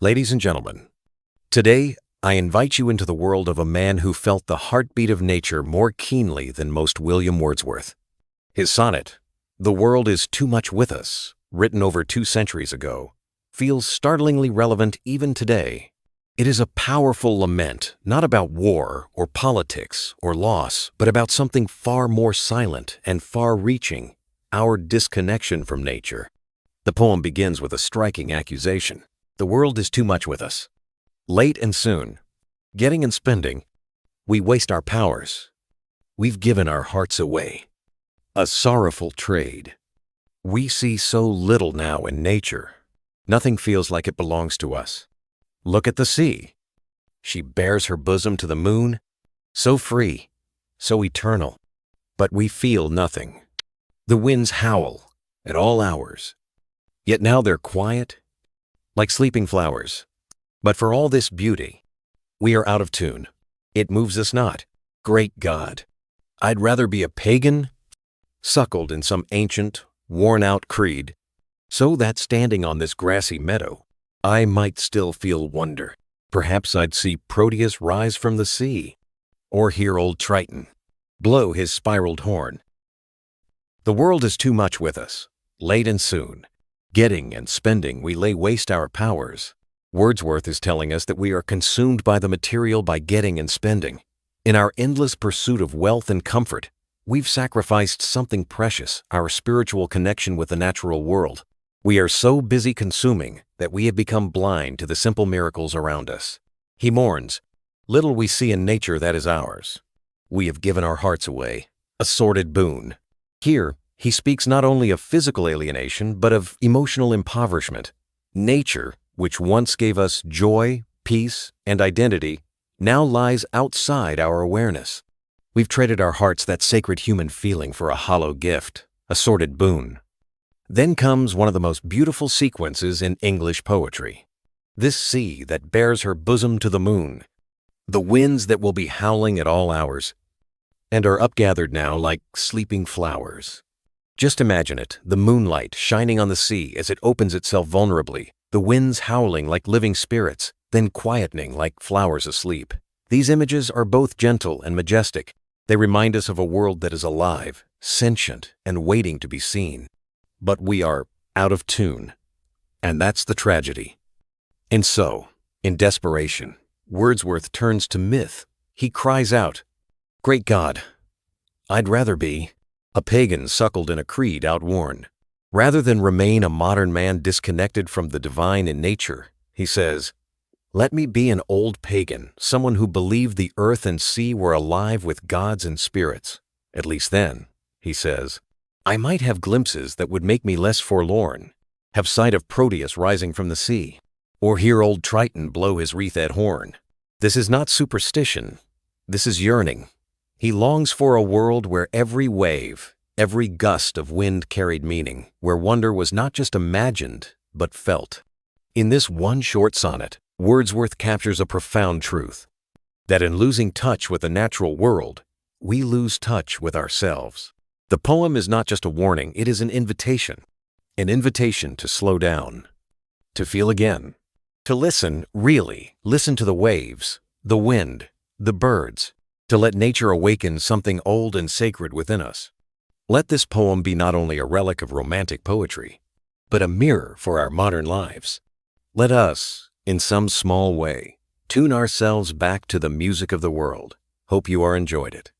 Ladies and gentlemen, today I invite you into the world of a man who felt the heartbeat of nature more keenly than most William Wordsworth. His sonnet, "The World is Too Much With Us," written over 2 centuries ago, feels startlingly relevant even today. It is a powerful lament, not about war or politics or loss, but about something far more silent and far-reaching, our disconnection from nature. The poem begins with a striking accusation. The world is too much with us. Late and soon, getting and spending, we waste our powers. We've given our hearts away. A sorrowful trade. We see so little now in nature. Nothing feels like it belongs to us. Look at the sea. She bares her bosom to the moon, so free, so eternal. But we feel nothing. The winds howl at all hours. Yet now they're quiet, like sleeping flowers. But for all this beauty, we are out of tune. It moves us not. Great God, I'd rather be a pagan, suckled in some ancient, worn-out creed, so that standing on this grassy meadow, I might still feel wonder. Perhaps I'd see Proteus rise from the sea, or hear old Triton blow his spiraled horn. The world is too much with us, late and soon. Getting and spending, we lay waste our powers. Wordsworth is telling us that we are consumed by the material by getting and spending. In our endless pursuit of wealth and comfort, we've sacrificed something precious, our spiritual connection with the natural world. We are so busy consuming that we have become blind to the simple miracles around us. He mourns, little we see in nature that is ours. We have given our hearts away, a sordid boon. Here, he speaks not only of physical alienation, but of emotional impoverishment. Nature, which once gave us joy, peace, and identity, now lies outside our awareness. We've traded our hearts, that sacred human feeling, for a hollow gift, a sordid boon. Then comes one of the most beautiful sequences in English poetry. This sea that bears her bosom to the moon, the winds that will be howling at all hours, and are upgathered now like sleeping flowers. Just imagine it, the moonlight shining on the sea as it opens itself vulnerably, the winds howling like living spirits, then quietening like flowers asleep. These images are both gentle and majestic. They remind us of a world that is alive, sentient, and waiting to be seen. But we are out of tune, and that's the tragedy. And so, in desperation, Wordsworth turns to myth. He cries out, "Great God, I'd rather be a pagan suckled in a creed outworn. Rather than remain a modern man disconnected from the divine in nature," he says, "let me be an old pagan, someone who believed the earth and sea were alive with gods and spirits. At least then," he says, "I might have glimpses that would make me less forlorn, have sight of Proteus rising from the sea, or hear old Triton blow his wreathed horn." This is not superstition. This is yearning. He longs for a world where every wave, every gust of wind carried meaning, where wonder was not just imagined, but felt. In this one short sonnet, Wordsworth captures a profound truth, that in losing touch with the natural world, we lose touch with ourselves. The poem is not just a warning, it is an invitation to slow down, to feel again, to listen, really listen to the waves, the wind, the birds, to let nature awaken something old and sacred within us. Let this poem be not only a relic of romantic poetry, but a mirror for our modern lives. Let us, in some small way, tune ourselves back to the music of the world. Hope you are enjoyed it.